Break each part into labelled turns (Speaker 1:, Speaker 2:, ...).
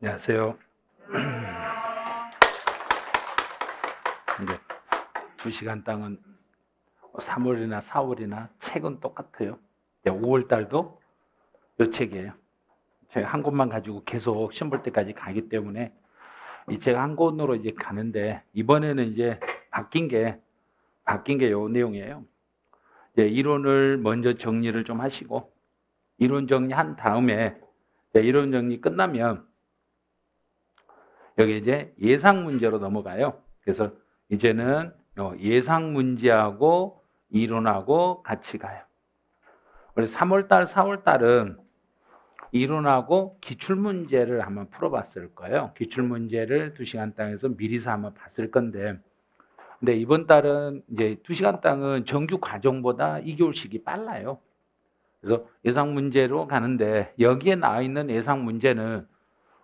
Speaker 1: 안녕하세요. 이제 2시간 땅은 3월이나 4월이나 책은 똑같아요. 5월 달도 요 책이에요. 제가 한 권만 가지고 계속 시험 볼 때까지 가기 때문에 이 책 한 권으로 이제 가는데 이번에는 이제 바뀐 게 요 내용이에요. 이제 이론을 먼저 정리를 좀 하시고 이론 정리한 다음에 이론 정리 끝나면 여기 이제 예상 문제로 넘어가요. 그래서 이제는 예상 문제하고 이론하고 같이 가요. 우리 3월달, 4월달은 이론하고 기출문제를 한번 풀어봤을 거예요. 기출문제를 2시간 땅에서 미리서 한번 봤을 건데, 근데 이번 달은 이제 2시간 땅은 정규 과정보다 2개월씩이 빨라요. 그래서 예상 문제로 가는데 여기에 나와 있는 예상 문제는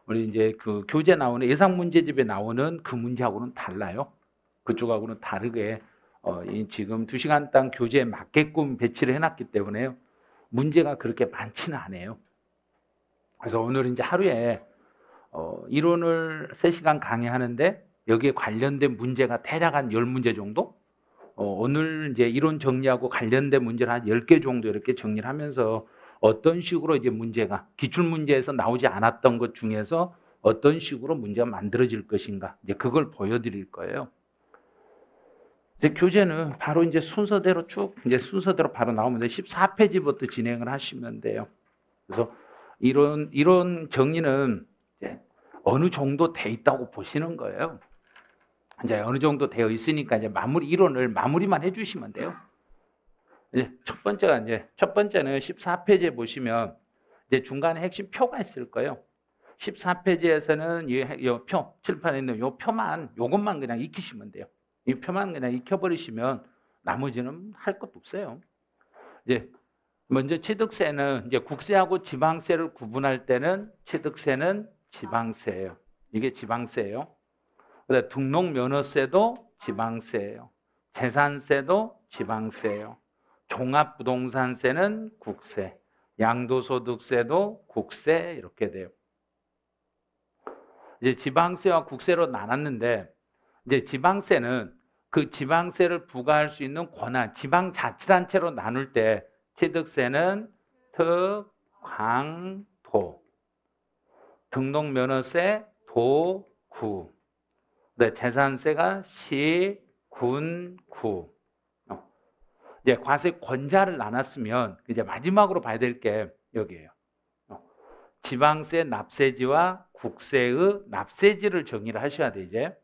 Speaker 1: 우리 이제 그 교재 나오는 예상 문제집에 나오는 그 문제하고는 달라요. 그쪽하고는 다르게 지금 2시간 땅 교재에 맞게끔 배치를 해놨기 때문에요. 문제가 그렇게 많지는 않아요. 그래서 오늘 이제 하루에 이론을 3시간 강의하는데 여기에 관련된 문제가 대략 한 10문제 정도? 오늘 이제 이론 정리하고 관련된 문제를 한 10개 정도 이렇게 정리를 하면서 어떤 식으로 이제 문제가 기출 문제에서 나오지 않았던 것 중에서 어떤 식으로 문제가 만들어질 것인가 이제 그걸 보여드릴 거예요. 이제 교재는 바로 이제 순서대로 쭉 이제 순서대로 바로 나오면 돼. 14페이지부터 진행을 하시면 돼요. 그래서 이런 정리는 이제 어느 정도 돼 있다고 보시는 거예요. 이제 어느 정도 되어 있으니까 이제 이론을 마무리만 해주시면 돼요. 이제 첫 번째는 14페이지에 보시면 이제 중간에 핵심 표가 있을 거예요. 14페이지에서는 이 표, 칠판에 있는 요 표만, 요것만 그냥 익히시면 돼요. 이 표만 그냥 익혀버리시면 나머지는 할 것도 없어요. 이제 먼저 취득세는 이제 국세하고 지방세를 구분할 때는 취득세는 지방세예요. 이게 지방세예요. 그다음에 등록면허세도 지방세예요. 재산세도 지방세예요. 종합부동산세는 국세, 양도소득세도 국세 이렇게 돼요. 이제 지방세와 국세로 나눴는데 이제 지방세는 그 지방세를 부과할 수 있는 권한, 지방자치단체로 나눌 때 취득세는 특, 광, 도, 등록면허세, 도, 구, 네, 재산세가 시, 군, 구. 이제 과세 권자를 나눴으면 이제 마지막으로 봐야 될 게 여기에요. 지방세 납세지와 국세의 납세지를 정의를 하셔야 돼 이제.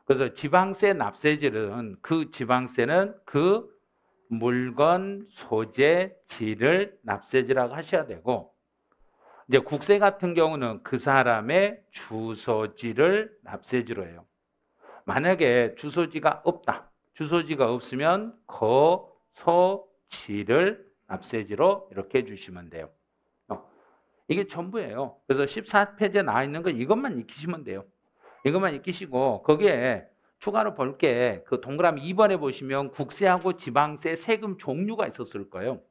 Speaker 1: 그래서 지방세 납세지는 그 지방세는 그 물건 소재 지를 납세지라고 하셔야 되고 이제 국세 같은 경우는 그 사람의 주소지를 납세지로 해요. 만약에 주소지가 없다. 주소지가 없으면 거소지를 납세지로 이렇게 해주시면 돼요. 이게 전부예요. 그래서 14페이지에 나와 있는 거 이것만 익히시면 돼요. 이것만 익히시고 거기에 추가로 볼 게 그 동그라미 2번에 보시면 국세하고 지방세 세금 종류가 있었을 거예요.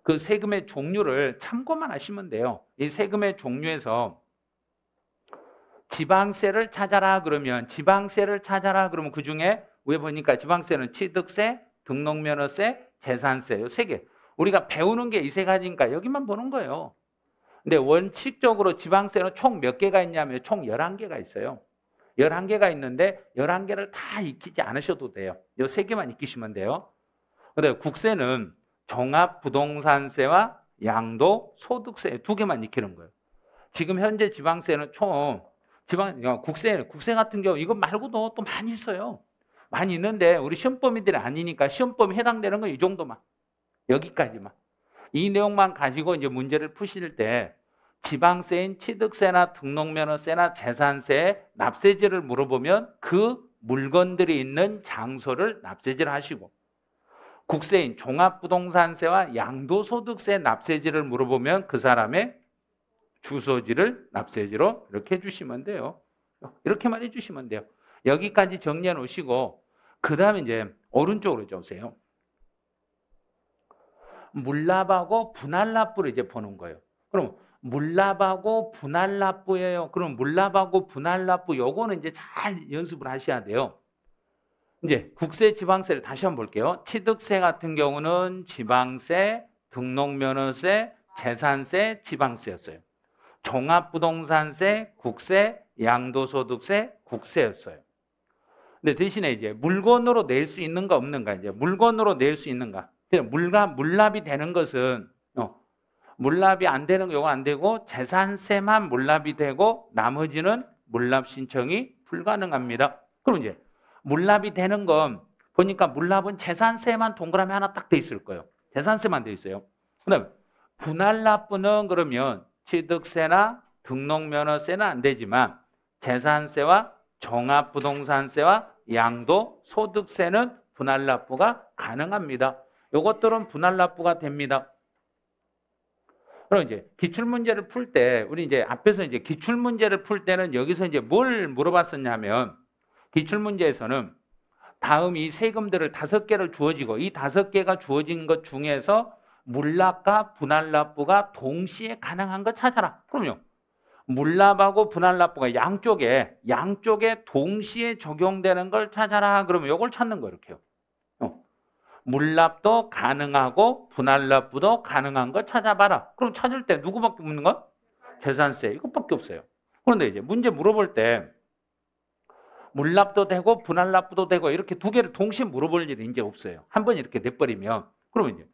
Speaker 1: 그 세금의 종류를 참고만 하시면 돼요. 이 세금의 종류에서 지방세를 찾아라 그러면 그 중에 위에 보니까 지방세는 취득세, 등록면허세, 재산세 이 세 개. 우리가 배우는 게 이 세 가지니까 여기만 보는 거예요. 근데 원칙적으로 지방세는 총 몇 개가 있냐면 총 11개가 있어요. 11개가 있는데 11개를 다 익히지 않으셔도 돼요. 이 세 개만 익히시면 돼요. 근데 국세는 종합부동산세와 양도소득세 두 개만 익히는 거예요. 지금 현재 지방세는 국세 같은 경우 이것 말고도 또 많이 있어요. 많이 있는데 우리 시험범위들이 아니니까 시험범위 해당되는 건 이 정도만. 여기까지만. 이 내용만 가지고 이제 문제를 푸실 때 지방세인 취득세나 등록면허세나 재산세에 납세지를 물어보면 그 물건들이 있는 장소를 납세지를 하시고 국세인 종합부동산세와 양도소득세 납세지를 물어보면 그 사람의 주소지를 납세지로 이렇게 해주시면 돼요. 이렇게만 해주시면 돼요. 여기까지 정리해 놓으시고 그 다음에 이제 오른쪽으로 오세요. 물납하고 분할납부를 이제 보는 거예요. 그럼 물납하고 분할납부예요. 그럼 물납하고 분할납부 요거는 이제 잘 연습을 하셔야 돼요. 이제 국세, 지방세를 다시 한번 볼게요. 취득세 같은 경우는 지방세, 등록면허세, 재산세, 지방세였어요. 종합부동산세, 국세, 양도소득세, 국세였어요. 근데 대신에 이제 물건으로 낼 수 있는가 없는가, 이제 물건으로 낼 수 있는가. 물납이 되는 것은 물납이 안 되는 거 요거 안 되고 재산세만 물납이 되고 나머지는 물납 신청이 불가능합니다. 그럼 이제 물납이 되는 건 보니까 물납은 재산세만 동그라미 하나 딱 돼 있을 거예요. 재산세만 돼 있어요. 그다음에 분할납부는 그러면 취득세나 등록면허세는 안 되지만 재산세와 종합부동산세와 양도소득세는 분할납부가 가능합니다. 이것들은 분할납부가 됩니다. 그럼 이제 기출문제를 풀 때 우리 이제 앞에서 이제 기출문제를 풀 때는 여기서 이제 뭘 물어봤었냐면 기출문제에서는 다음 이 세금들을 5개를 주어지고 이 5개가 주어진 것 중에서 물납과 분할납부가 동시에 가능한 거 찾아라. 그럼요. 물납하고 분할납부가 양쪽에 동시에 적용되는 걸 찾아라. 그러면 이걸 찾는 거 이렇게요. 물납도 가능하고 분할납부도 가능한 거 찾아봐라. 그럼 찾을 때 누구밖에 없는 거? 재산세. 이것밖에 없어요. 그런데 이제 문제 물어볼 때 물납도 되고 분할납부도 되고 이렇게 두 개를 동시에 물어볼 일이 이제 없어요. 한 번 이렇게 내버리면 그러면 이제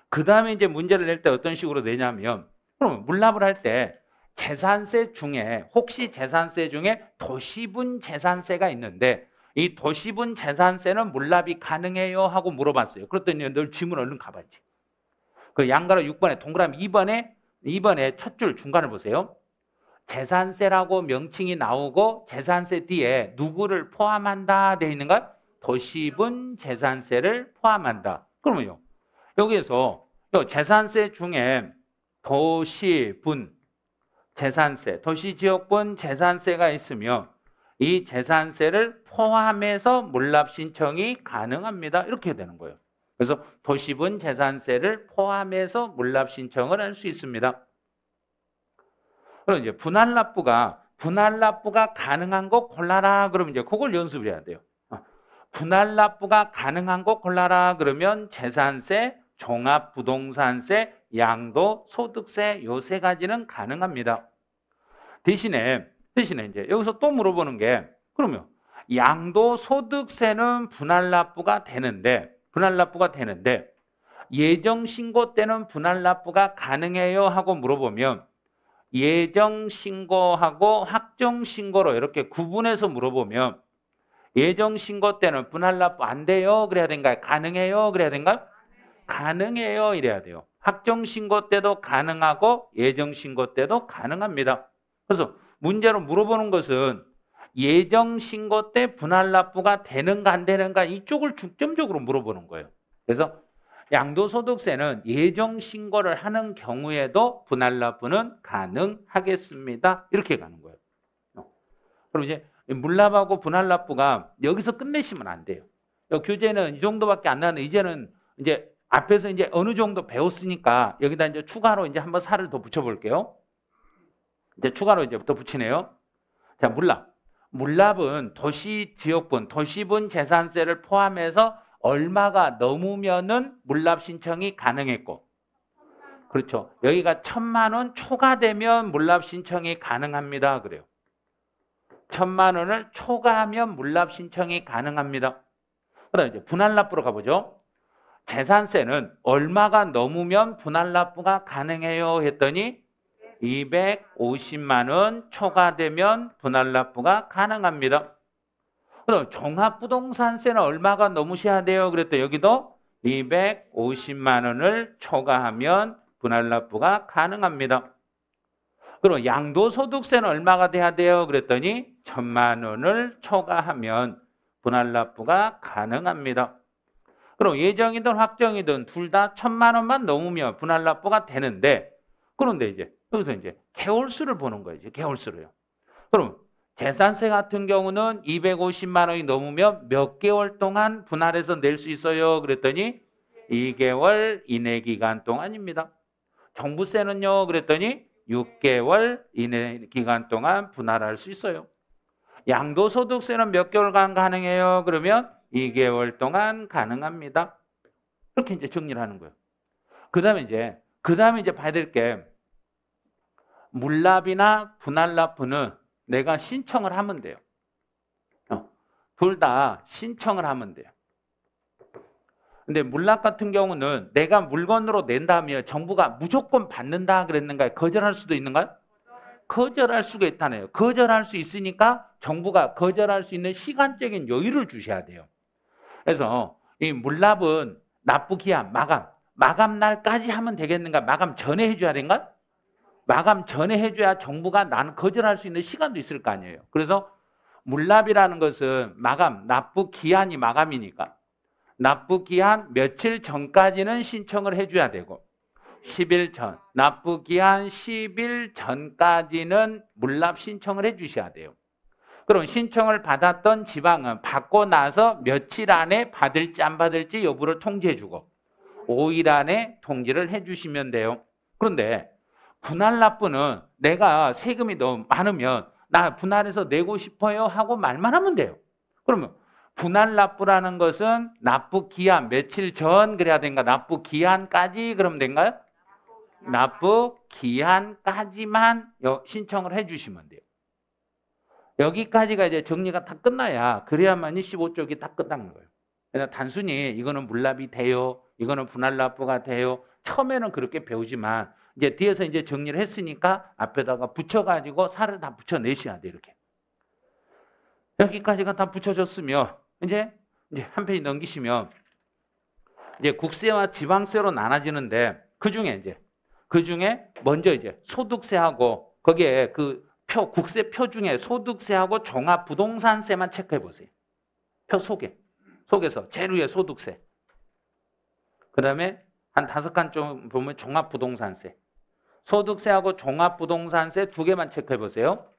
Speaker 1: 그 다음에 이제 문제를 낼 때 어떤 식으로 내냐면 그러면 물납을 할 때 재산세 중에 혹시 재산세 중에 도시분 재산세가 있는데 이 도시분 재산세는 물납이 가능해요 하고 물어봤어요. 그랬더니 널 질문 얼른 가봤지. 그 양가로 6번에 동그라미 2번에 첫 줄 중간을 보세요. 재산세라고 명칭이 나오고 재산세 뒤에 누구를 포함한다 되어 있는 것? 도시분 재산세를 포함한다. 그러면요. 여기에서 재산세 중에 도시분 재산세, 도시지역분 재산세가 있으면 이 재산세를 포함해서 물납 신청이 가능합니다. 이렇게 되는 거예요. 그래서 도시분 재산세를 포함해서 물납 신청을 할 수 있습니다. 그럼 이제 분할납부가 가능한 거 골라라. 그러면 이제 그걸 연습을 해야 돼요. 분할납부가 가능한 거 골라라. 그러면 재산세, 종합부동산세, 양도소득세 요 세 가지는 가능합니다. 대신에 이제 여기서 또 물어보는 게 그러면 양도소득세는 분할납부가 되는데 예정신고 때는 분할납부가 가능해요 하고 물어보면 예정신고하고 확정신고로 이렇게 구분해서 물어보면 예정신고 때는 분할납부 안 돼요 그래야 된가요? 가능해요 그래야 된가요? 가능해요 이래야 돼요. 확정신고 때도 가능하고 예정신고 때도 가능합니다. 그래서 문제로 물어보는 것은 예정신고 때 분할납부가 되는가 안 되는가 이쪽을 중점적으로 물어보는 거예요. 그래서 양도소득세는 예정신고를 하는 경우에도 분할납부는 가능하겠습니다. 이렇게 가는 거예요. 그럼 이제 물납하고 분할납부가 여기서 끝내시면 안 돼요. 교재는 이 정도밖에 안 나는데 이제는 이제 앞에서 이제 어느 정도 배웠으니까 여기다 이제 추가로 이제 한번 살을 더 붙여볼게요. 이제 추가로 이제 더 붙이네요. 자, 물납은 도시지역분, 도시분 재산세를 포함해서 얼마가 넘으면은 물납 신청이 가능했고, 그렇죠. 여기가 1,000만 원 초과되면 물납 신청이 가능합니다. 그래요. 1,000만 원을 초과하면 물납 신청이 가능합니다. 그다음 이제 분할납부로 가보죠. 재산세는 얼마가 넘으면 분할납부가 가능해요 했더니 250만 원 초과되면 분할납부가 가능합니다. 그럼 종합부동산세는 얼마가 넘으셔야 돼요? 그랬더니 여기도 250만 원을 초과하면 분할납부가 가능합니다. 그럼 양도소득세는 얼마가 돼야 돼요? 그랬더니 1,000만 원을 초과하면 분할납부가 가능합니다. 그럼 예정이든 확정이든 둘 다 1,000만 원만 넘으면 분할납부가 되는데 그런데 이제 여기서 이제 개월수를 보는 거예요. 이제 개월수로요. 그럼 재산세 같은 경우는 250만 원이 넘으면 몇 개월 동안 분할해서 낼 수 있어요? 그랬더니 2개월 이내 기간 동안입니다. 종부세는요? 그랬더니 6개월 이내 기간 동안 분할할 수 있어요. 양도소득세는 몇 개월간 가능해요? 그러면 2개월 동안 가능합니다. 이렇게 이제 정리를 하는 거예요. 그 다음에 이제 봐야 될 게, 물납이나 분할납부는 내가 신청을 하면 돼요. 둘 다 신청을 하면 돼요. 근데 물납 같은 경우는 내가 물건으로 낸다면 정부가 무조건 받는다 그랬는가요? 거절할 수도 있는가요? 거절할 수가 있다네요. 거절할 수 있으니까 정부가 거절할 수 있는 시간적인 여유를 주셔야 돼요. 그래서 이 물납은 납부기한, 마감 날까지 하면 되겠는가? 마감 전에 해줘야 되는가? 마감 전에 해줘야 정부가 나는 거절할 수 있는 시간도 있을 거 아니에요. 그래서 물납이라는 것은 납부 기한이 마감이니까 납부 기한 며칠 전까지는 신청을 해줘야 되고 10일 전, 납부 기한 10일 전까지는 물납 신청을 해주셔야 돼요. 그럼 신청을 받았던 지방은 받고 나서 며칠 안에 받을지 안 받을지 여부를 통지해주고 5일 안에 통지를 해주시면 돼요. 그런데 분할납부는 내가 세금이 너무 많으면 나 분할해서 내고 싶어요 하고 말만 하면 돼요. 그러면 분할납부라는 것은 납부 기한 며칠 전 그래야 된가? 납부 기한까지 그러면 된가요? 납부 기한까지만 신청을 해주시면 돼요. 여기까지가 이제 정리가 다 끝나야 그래야만이 15쪽이 다 끝나는 거예요. 그래서 단순히 이거는 물납이 돼요, 이거는 분할납부가 돼요. 처음에는 그렇게 배우지만 이제 뒤에서 이제 정리를 했으니까 앞에다가 붙여가지고 살을 다 붙여내셔야 돼요. 이렇게 여기까지가 다 붙여졌으면 이제 한 페이지 넘기시면 이제 국세와 지방세로 나눠지는데 그 중에 먼저 이제 소득세하고 거기에 그 국세표 중에 소득세하고 종합부동산세만 체크해 보세요. 표 속에서 제일 위에 소득세. 그 다음에 한 5칸 좀 보면 종합부동산세. 소득세하고 종합부동산세 2개만 체크해 보세요.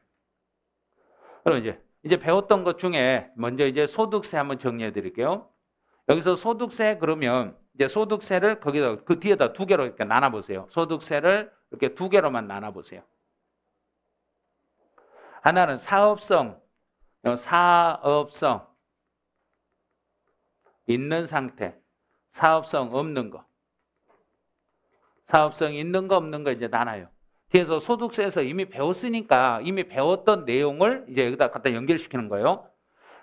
Speaker 1: 그럼 이제 배웠던 것 중에 먼저 이제 소득세 한번 정리해 드릴게요. 여기서 소득세 그러면 이제 소득세를 거기다 그 뒤에다 2개로 이렇게 나눠 보세요. 소득세를 이렇게 2개로만 나눠 보세요. 하나는 사업성 있는 상태, 사업성 없는 거. 사업성 있는 거 없는 거 이제 나눠요. 뒤에서 소득세에서 이미 배웠으니까 이미 배웠던 내용을 이제 여기다 갖다 연결시키는 거예요.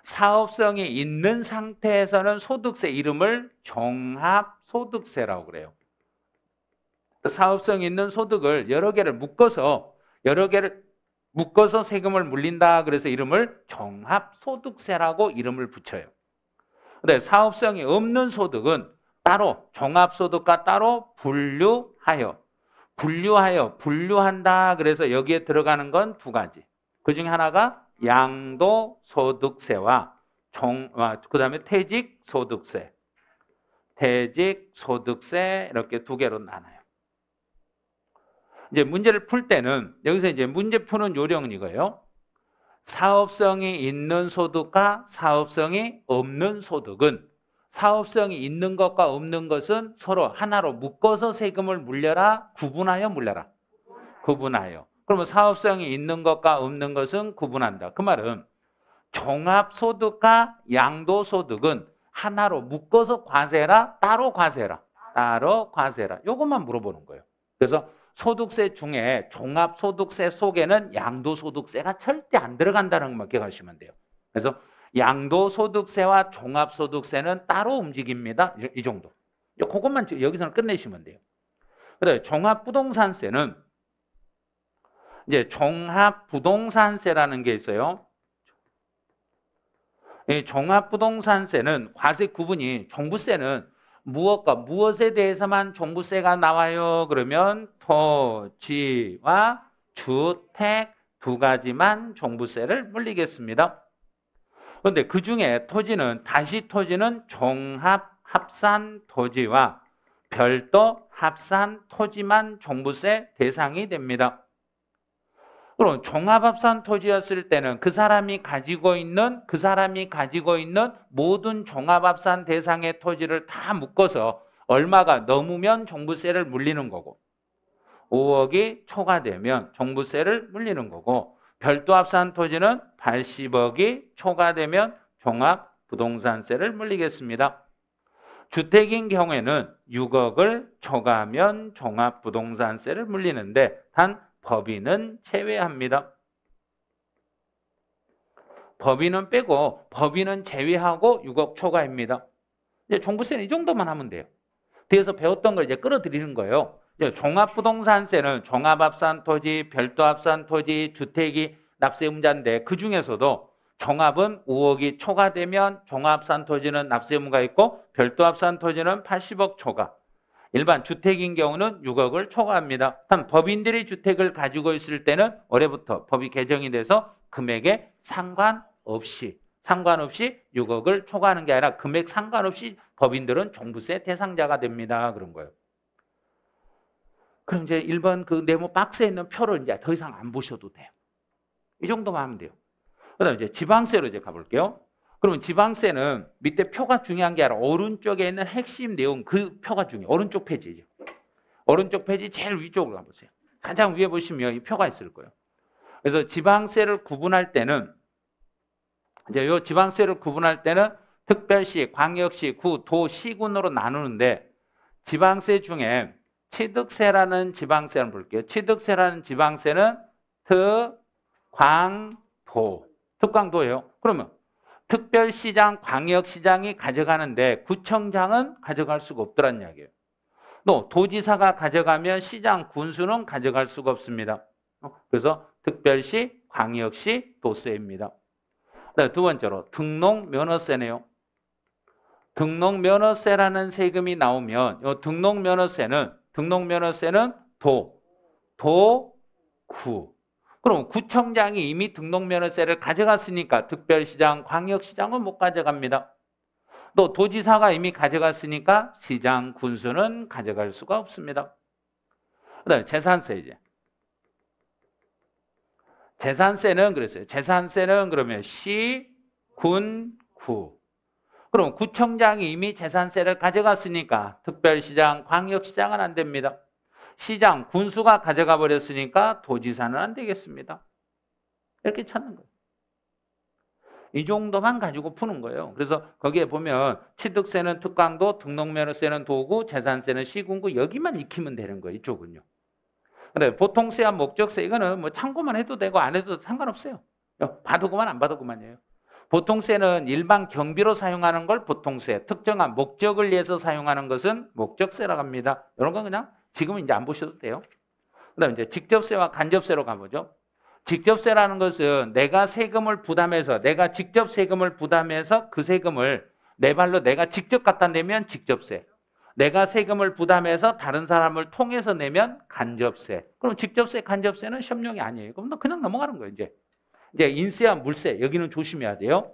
Speaker 1: 사업성이 있는 상태에서는 소득세 이름을 종합소득세라고 그래요. 사업성 있는 소득을 여러 개를 묶어서 세금을 물린다. 그래서 이름을 종합소득세라고 이름을 붙여요. 근데 사업성이 없는 소득은 따로 종합소득과 따로 분류한다. 그래서 여기에 들어가는 건 2가지. 그 중에 하나가 양도소득세와 그다음에 퇴직소득세 이렇게 2개로 나눠요. 이제 문제를 풀 때는 여기서 이제 문제 푸는 요령은 이거예요. 사업성이 있는 소득과 사업성이 없는 소득은 사업성이 있는 것과 없는 것은 서로 하나로 묶어서 세금을 물려라, 구분하여 물려라. 구분하여. 그러면 사업성이 있는 것과 없는 것은 구분한다. 그 말은 종합소득과 양도소득은 하나로 묶어서 과세해라, 따로 과세해라. 따로 과세해라. 이것만 물어보는 거예요. 그래서 소득세 중에 종합소득세 속에는 양도소득세가 절대 안 들어간다는 것만 기억하시면 돼요. 그래서 양도소득세와 종합소득세는 따로 움직입니다. 이 정도. 그것만 여기서는 끝내시면 돼요. 그래, 종합부동산세는 이제 종합부동산세라는 게 있어요. 이 종합부동산세는 과세 구분이 종부세는 무엇과 무엇에 대해서만 종부세가 나와요? 그러면 토지와 주택 2가지만 종부세를 물리겠습니다. 그런데 그 중에 토지는 종합 합산 토지와 별도 합산 토지만 종부세 대상이 됩니다. 그럼 종합합산 토지였을 때는 그 사람이 가지고 있는 모든 종합합산 대상의 토지를 다 묶어서 얼마가 넘으면 종부세를 물리는 거고 5억이 초과되면 종부세를 물리는 거고, 별도 합산 토지는 80억이 초과되면 종합부동산세를 물리겠습니다. 주택인 경우에는 6억을 초과하면 종합부동산세를 물리는데 단 법인은 제외합니다. 법인은 빼고 법인은 제외하고 6억 초과입니다. 이제 종부세는 이 정도만 하면 돼요. 뒤에서 배웠던 걸 이제 끌어들이는 거예요. 이제 종합부동산세는 종합합산토지, 별도합산토지, 주택이 납세의무자인데 그 중에서도 종합은 5억이 초과되면 종합산토지는 납세의무가 있고 별도합산토지는 80억 초과. 일반 주택인 경우는 6억을 초과합니다. 단 법인들이 주택을 가지고 있을 때는 올해부터 법이 개정이 돼서 금액에 상관없이 6억을 초과하는 게 아니라 금액 상관없이 법인들은 종부세 대상자가 됩니다. 그런 거예요. 그럼 이제 1번 그 네모 박스에 있는 표를 이제 더 이상 안 보셔도 돼요. 이 정도만 하면 돼요. 그 다음에 이제 지방세로 이제 가볼게요. 그러면 지방세는 밑에 표가 중요한 게 아니라 오른쪽에 있는 핵심 내용 그 표가 중요해요. 오른쪽 페이지죠. 오른쪽 페이지 제일 위쪽으로 가보세요. 가장 위에 보시면 이 표가 있을 거예요. 그래서 지방세를 구분할 때는 이제 요 지방세를 구분할 때는 특별시, 광역시, 구, 도, 시군으로 나누는데 지방세 중에 취득세라는 지방세를 볼게요. 취득세라는 지방세는 특광도. 특광도예요. 그러면 특별시장, 광역시장이 가져가는데 구청장은 가져갈 수가 없더란 이야기예요. 또 도지사가 가져가면 시장, 군수는 가져갈 수가 없습니다. 그래서 특별시, 광역시, 도세입니다. 두 번째로 등록면허세네요. 등록면허세라는 세금이 나오면 이 등록면허세는 도, 구. 그럼 구청장이 이미 등록면허세를 가져갔으니까 특별시장, 광역시장은 못 가져갑니다. 또 도지사가 이미 가져갔으니까 시장, 군수는 가져갈 수가 없습니다. 그 다음에 재산세 이제. 재산세는 그랬어요. 재산세는 그러면 시, 군, 구. 그럼 구청장이 이미 재산세를 가져갔으니까 특별시장, 광역시장은 안 됩니다. 시장, 군수가 가져가 버렸으니까 도지사는 안 되겠습니다. 이렇게 찾는 거예요. 이 정도만 가지고 푸는 거예요. 그래서 거기에 보면 취득세는 특광도, 등록면허세는 도구, 재산세는 시군구 여기만 익히면 되는 거예요. 이쪽은요. 근데 보통세와 목적세 이거는 뭐 참고만 해도 되고 안 해도 상관없어요. 받으고만 안 받으고만이에요. 보통세는 일반 경비로 사용하는 걸 보통세, 특정한 목적을 위해서 사용하는 것은 목적세라고 합니다. 이런 건 그냥 지금은 이제 안 보셔도 돼요. 그다음에 이제 직접세와 간접세로 가보죠. 직접세라는 것은 내가 세금을 부담해서 내가 직접 세금을 부담해서 그 세금을 내 발로 내가 직접 갖다 내면 직접세. 내가 세금을 부담해서 다른 사람을 통해서 내면 간접세. 그럼 직접세, 간접세는 협력이 아니에요. 그럼 너 그냥 넘어가는 거예요, 이제. 이제 인세와 물세, 여기는 조심해야 돼요.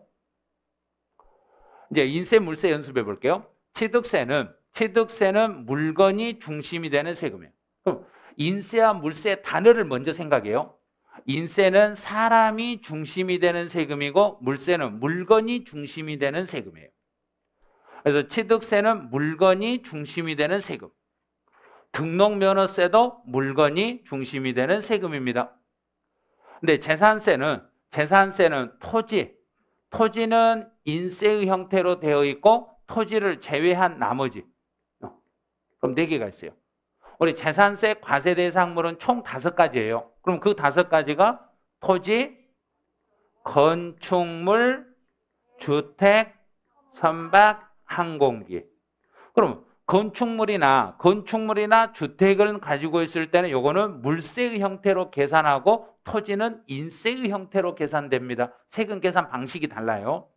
Speaker 1: 이제 인세, 물세 연습해 볼게요. 취득세는 물건이 중심이 되는 세금이에요. 그럼 인세와 물세 단어를 먼저 생각해요. 인세는 사람이 중심이 되는 세금이고 물세는 물건이 중심이 되는 세금이에요. 그래서 취득세는 물건이 중심이 되는 세금. 등록면허세도 물건이 중심이 되는 세금입니다. 근데 재산세는 토지는 인세의 형태로 되어 있고 토지를 제외한 나머지. 그럼 4개가 있어요. 우리 재산세 과세 대상물은 총 5가지예요. 그럼 그 5가지가 토지, 건축물, 주택, 선박, 항공기. 그럼 건축물이나 주택을 가지고 있을 때는 요거는 물세의 형태로 계산하고 토지는 인세의 형태로 계산됩니다. 세금 계산 방식이 달라요.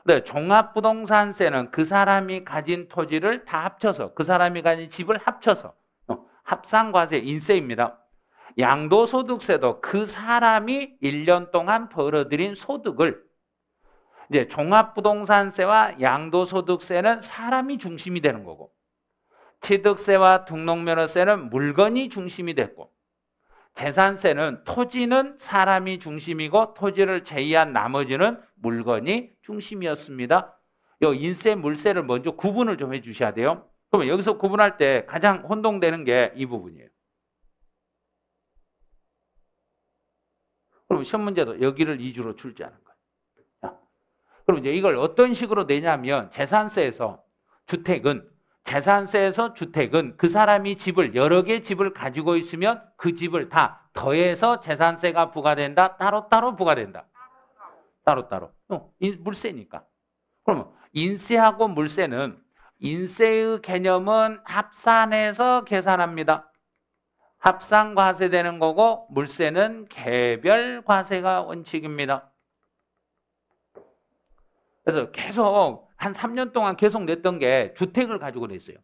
Speaker 1: 네, 종합부동산세는 그 사람이 가진 토지를 다 합쳐서 그 사람이 가진 집을 합쳐서 합산과세 인세입니다. 양도소득세도 그 사람이 1년 동안 벌어들인 소득을 이제 종합부동산세와 양도소득세는 사람이 중심이 되는 거고 취득세와 등록면허세는 물건이 중심이 됐고 재산세는 토지는 사람이 중심이고 토지를 제외한 나머지는 물건이 중심이었습니다. 이 인세, 물세를 먼저 구분을 좀 해주셔야 돼요. 그러면 여기서 구분할 때 가장 혼동되는 게 이 부분이에요. 그럼 시험 문제도 여기를 2주로 출제하는 거예요. 자, 그럼 이제 이걸 어떤 식으로 내냐면 재산세에서 주택은 그 사람이 집을 여러 개 집을 가지고 있으면 그 집을 다 더해서 재산세가 부과된다. 따로따로 부과된다. 따로따로. 물세니까. 그러면 인세하고 물세는 인세의 개념은 합산해서 계산합니다. 합산 과세되는 거고 물세는 개별 과세가 원칙입니다. 그래서 계속 한 3년 동안 계속 냈던 게 주택을 가지고 냈어요.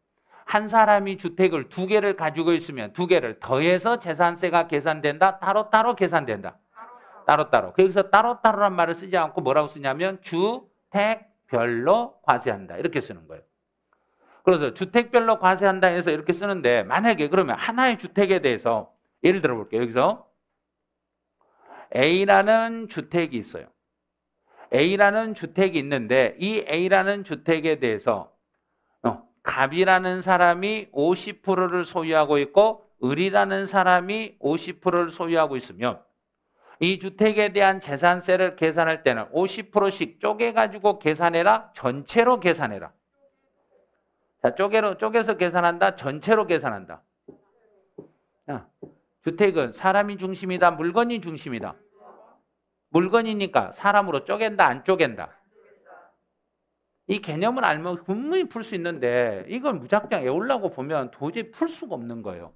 Speaker 1: 한 사람이 주택을 2개를 가지고 있으면 2개를 더해서 재산세가 계산된다. 따로따로 계산된다. 따로따로. 여기서 따로따로란 말을 쓰지 않고 뭐라고 쓰냐면 주택별로 과세한다. 이렇게 쓰는 거예요. 그래서 주택별로 과세한다 해서 이렇게 쓰는데 만약에 그러면 하나의 주택에 대해서 예를 들어 볼게요. 여기서 A라는 주택이 있어요. A라는 주택이 있는데 이 A라는 주택에 대해서 갑이라는 사람이 50%를 소유하고 있고 을이라는 사람이 50%를 소유하고 있으면 이 주택에 대한 재산세를 계산할 때는 50%씩 쪼개가지고 계산해라. 전체로 계산해라. 자, 쪼개서 계산한다. 전체로 계산한다. 자, 주택은 사람이 중심이다. 물건이 중심이다. 물건이니까 사람으로 쪼갠다. 안 쪼갠다. 이 개념을 알면 분명히 풀 수 있는데 이걸 무작정 외우려고 보면 도저히 풀 수가 없는 거예요.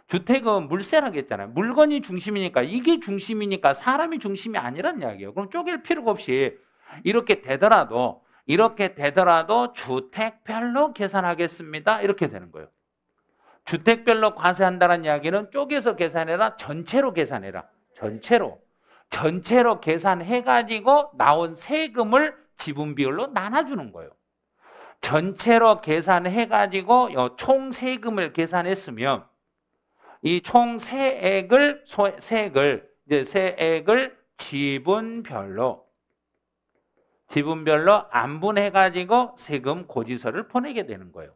Speaker 1: 주택은 물세라고 했잖아요. 물건이 중심이니까 이게 중심이니까 사람이 중심이 아니란 이야기예요. 그럼 쪼갤 필요가 없이 이렇게 되더라도 주택별로 계산하겠습니다. 이렇게 되는 거예요. 주택별로 과세한다는 이야기는 쪼개서 계산해라. 전체로 계산해라. 전체로 계산해가지고 나온 세금을 지분 비율로 나눠주는 거예요. 전체로 계산해가지고 총 세금을 계산했으면 이 총 세액을 지분별로 안분해가지고 세금 고지서를 보내게 되는 거예요.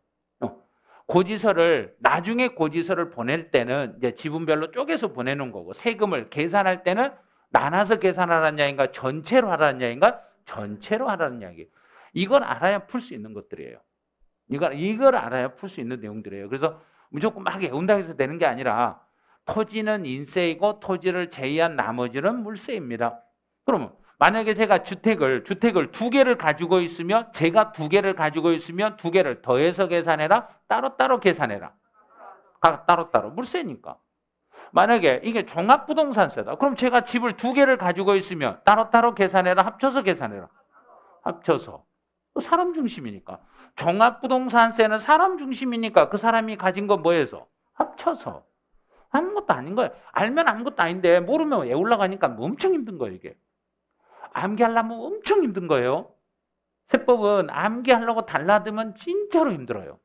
Speaker 1: 나중에 고지서를 보낼 때는 이제 지분별로 쪼개서 보내는 거고 세금을 계산할 때는 나눠서 계산하라는 이야기인가 전체로 하라는 이야기인가 전체로 하라는 이야기. 이걸 알아야 풀 수 있는 것들이에요. 이걸 알아야 풀 수 있는 내용들이에요. 그래서 무조건 막 외운다고 해서 되는 게 아니라 토지는 인세이고 토지를 제외한 나머지는 물세입니다. 그러면 만약에 제가 주택을 2개를 가지고 있으면 제가 2개를 가지고 있으면 2개를 더해서 계산해라. 따로따로 계산해라. 따로따로. 물세니까. 만약에 이게 종합부동산세다. 그럼 제가 집을 2개를 가지고 있으면 따로따로 계산해라. 합쳐서 계산해라. 합쳐서. 사람 중심이니까. 종합부동산세는 사람 중심이니까 그 사람이 가진 거 뭐해서? 합쳐서. 아무것도 아닌 거예요. 알면 아무것도 아닌데 모르면 외우려고 하니까 엄청 힘든 거예요. 이게. 암기하려면 엄청 힘든 거예요. 세법은 암기하려고 달라들면 진짜로 힘들어요.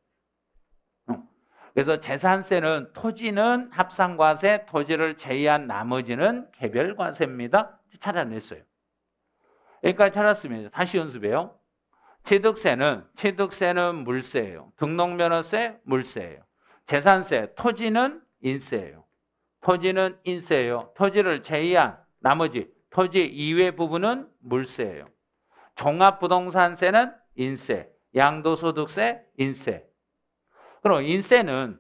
Speaker 1: 그래서 재산세는 토지는 합산과세, 토지를 제외한 나머지는 개별과세입니다. 찾아냈어요. 여기까지 찾았습니다. 다시 연습해요. 취득세는 물세예요. 등록면허세 물세예요. 재산세 토지는 인세예요. 토지를 제외한 나머지 토지 이외 부분은 물세예요. 종합부동산세는 인세, 양도소득세 인세. 그럼 인세는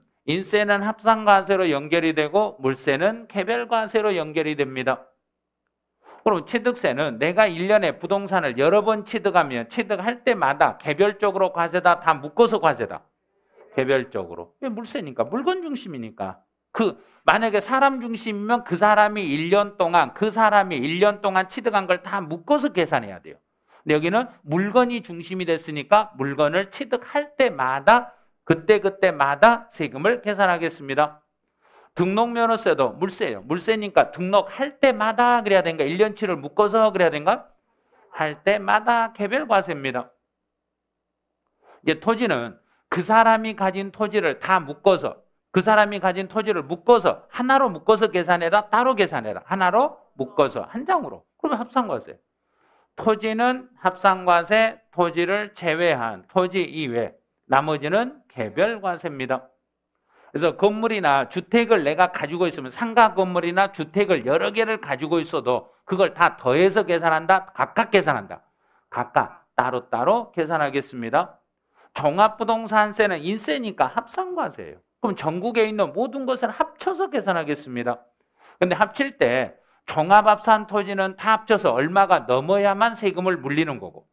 Speaker 1: 합산과세로 연결이 되고 물세는 개별과세로 연결이 됩니다. 그럼 취득세는 내가 1년에 부동산을 여러 번 취득하면 취득할 때마다 개별적으로 과세다, 다 묶어서 과세다. 개별적으로. 왜 물세니까, 물건 중심이니까. 만약에 사람 중심이면 그 사람이 1년 동안 취득한 걸 다 묶어서 계산해야 돼요. 근데 여기는 물건이 중심이 됐으니까 물건을 취득할 때마다 그때마다 세금을 계산하겠습니다. 등록면허세도 물세예요. 물세니까 등록할 때마다 그래야 되는가? 1년치를 묶어서 그래야 되는가? 할 때마다 개별과세입니다. 이제 토지는 그 사람이 가진 토지를 다 묶어서 하나로 묶어서 계산해라. 따로 계산해라. 하나로 묶어서 한 장으로. 그러면 합산과세. 토지는 합산과세, 토지를 제외한 토지 이외 나머지는 개별과세입니다. 그래서 건물이나 주택을 내가 가지고 있으면 상가 건물이나 주택을 여러 개를 가지고 있어도 그걸 다 더해서 계산한다? 각각 계산한다? 각각 따로따로 계산하겠습니다. 종합부동산세는 인세니까 합산과세예요. 그럼 전국에 있는 모든 것을 합쳐서 계산하겠습니다. 근데 합칠 때 종합합산 토지는 다 합쳐서 얼마가 넘어야만 세금을 물리는 거고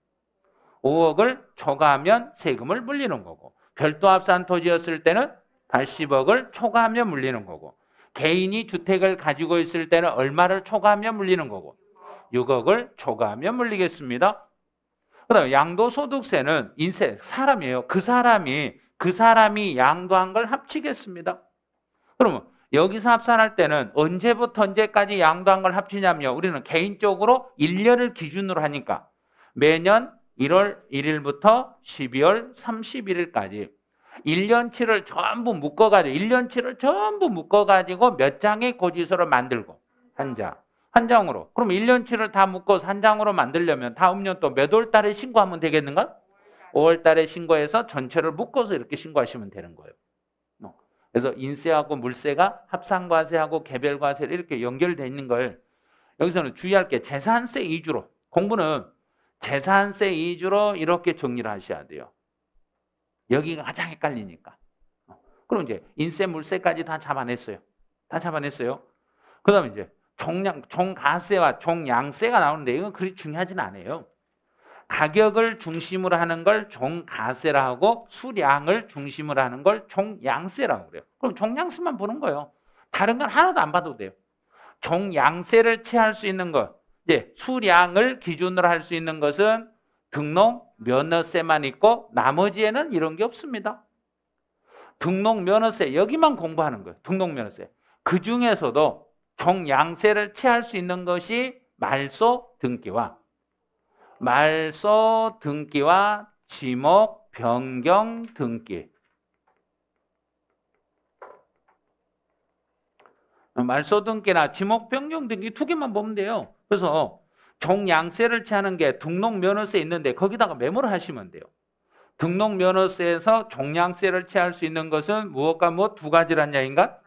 Speaker 1: 5억을 초과하면 세금을 물리는 거고 별도 합산 토지였을 때는 80억을 초과하면 물리는 거고 개인이 주택을 가지고 있을 때는 얼마를 초과하면 물리는 거고 6억을 초과하면 물리겠습니다. 그 다음에 양도소득세는 인세, 사람이에요. 그 사람이 양도한 걸 합치겠습니다. 그러면 여기서 합산할 때는 언제부터 언제까지 양도한 걸 합치냐면요. 우리는 개인적으로 1년을 기준으로 하니까 매년 1월 1일부터 12월 31일까지 1년치를 전부 묶어가지고 1년치를 전부 묶어가지고 몇 장의 고지서를 만들고 한 장으로. 그럼 1년치를 다 묶어서 한 장으로 만들려면 다음 년 또 몇 월 달에 신고하면 되겠는가? 5월 달에 신고해서 전체를 묶어서 이렇게 신고하시면 되는 거예요. 그래서 인세하고 물세가 합산과세하고 개별과세 이렇게 연결되어 있는 걸 여기서는 주의할 게 재산세 위주로 공부는 재산세 위주로 이렇게 정리를 하셔야 돼요. 여기가 가장 헷갈리니까. 그럼 이제 인세, 물세까지 다 잡아냈어요. 다 잡아냈어요. 그 다음에 이제 종가세와 종양세가 나오는데 이건 그리 중요하진 않아요. 가격을 중심으로 하는 걸 종가세라 하고 수량을 중심으로 하는 걸 종양세라고 그래요. 그럼 종양세만 보는 거예요. 다른 건 하나도 안 봐도 돼요. 종양세를 취할 수 있는 것, 이제 수량을 기준으로 할 수 있는 것은 등록 면허세만 있고 나머지에는 이런 게 없습니다. 등록 면허세 여기만 공부하는 거예요. 등록 면허세. 그 중에서도 종양세를 취할 수 있는 것이 말소 등기와 지목 변경 등기. 말소 등기나 지목 변경 등기 두 개만 보면 돼요. 그래서 종양세를 취하는 게 등록 면허세 있는데 거기다가 메모를 하시면 돼요. 등록 면허세에서 종량세를 취할 수 있는 것은 무엇과 무엇 두 가지란 이야기인가?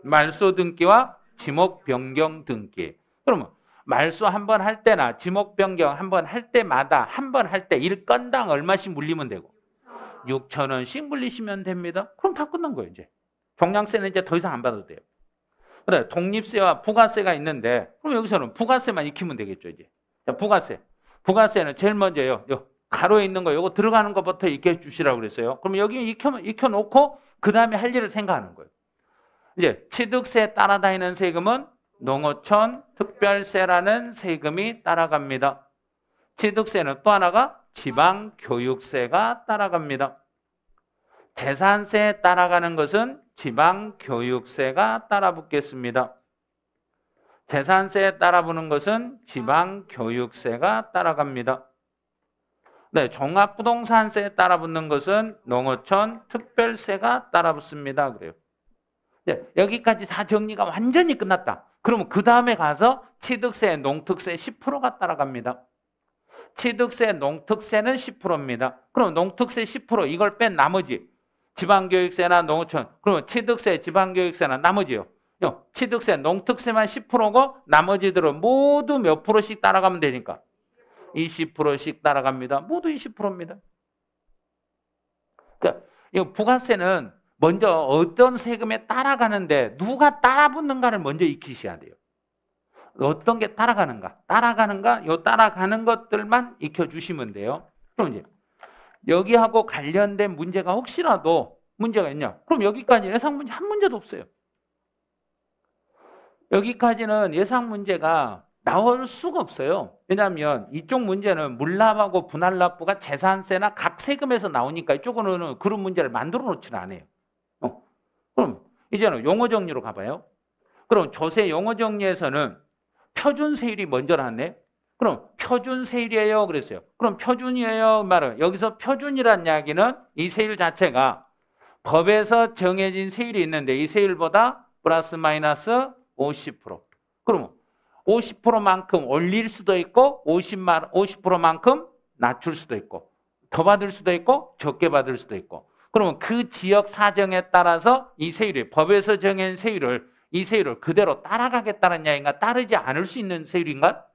Speaker 1: 말소 등기와 지목 변경 등기. 그러면 말소 한 번 할 때나 지목 변경 한 번 할 때마다 한 번 할 때 일건당 얼마씩 물리면 되고 6,000원씩 물리시면 됩니다. 그럼 다 끝난 거예요. 이제 종량세는 이제 더 이상 안 받아도 돼요. 그다음에 독립세와 부가세가 있는데 그럼 여기서는 부가세만 익히면 되겠죠. 이제 자, 부가세는 제일 먼저요. 가로에 있는 거 이거 들어가는 것부터 익혀 주시라고 그랬어요. 그럼 여기 익혀 놓고 그 다음에 할 일을 생각하는 거예요. 이제 취득세에 따라다니는 세금은 농어촌 특별세라는 세금이 따라갑니다. 취득세는 또 하나가 지방교육세가 따라갑니다. 재산세에 따라가는 것은 지방교육세가 따라붙겠습니다. 재산세에 따라붙는 것은 지방교육세가 따라갑니다. 네, 종합부동산세에 따라붙는 것은 농어촌 특별세가 따라붙습니다. 그래요. 네, 여기까지 다 정리가 완전히 끝났다. 그러면 그 다음에 가서 취득세, 농특세 10%가 따라갑니다. 취득세, 농특세는 10%입니다. 그럼 농특세 10% 이걸 뺀 나머지 지방교육세나 농어촌, 그러면 취득세, 지방교육세나 나머지요. 취득세, 농특세만 10%고 나머지들은 모두 몇 프로씩 따라가면 되니까 20%씩 따라갑니다. 모두 20%입니다. 그러니까 이 부가세는 먼저 어떤 세금에 따라가는데 누가 따라붙는가를 먼저 익히셔야 돼요. 어떤 게 따라가는가? 따라가는 것들만 익혀주시면 돼요. 그럼 이제 여기하고 관련된 문제가 혹시라도 문제가 있냐? 그럼 여기까지 예상 문제 한 문제도 없어요. 여기까지는 예상 문제가 나올 수가 없어요. 왜냐하면 이쪽 문제는 물납하고 분할납부가 재산세나 각 세금에서 나오니까 이쪽은 그런 문제를 만들어 놓지는 않아요. 그럼 이제는 용어 정리로 가봐요. 그럼 조세 용어 정리에서는 표준세율이 먼저 나왔네. 그럼 표준세율이에요 그랬어요. 그럼 표준이에요 말은 여기서 표준이란 이야기는 이 세율 자체가 법에서 정해진 세율이 있는데 이 세율보다 플러스 마이너스 50%. 그러면 50%만큼 올릴 수도 있고 50%만큼 낮출 수도 있고 더 받을 수도 있고 적게 받을 수도 있고 그러면 그 지역 사정에 따라서 이 세율이 법에서 정한 세율을 이 세율을 그대로 따라가겠다는 이야기인가 따르지 않을 수 있는 세율인가?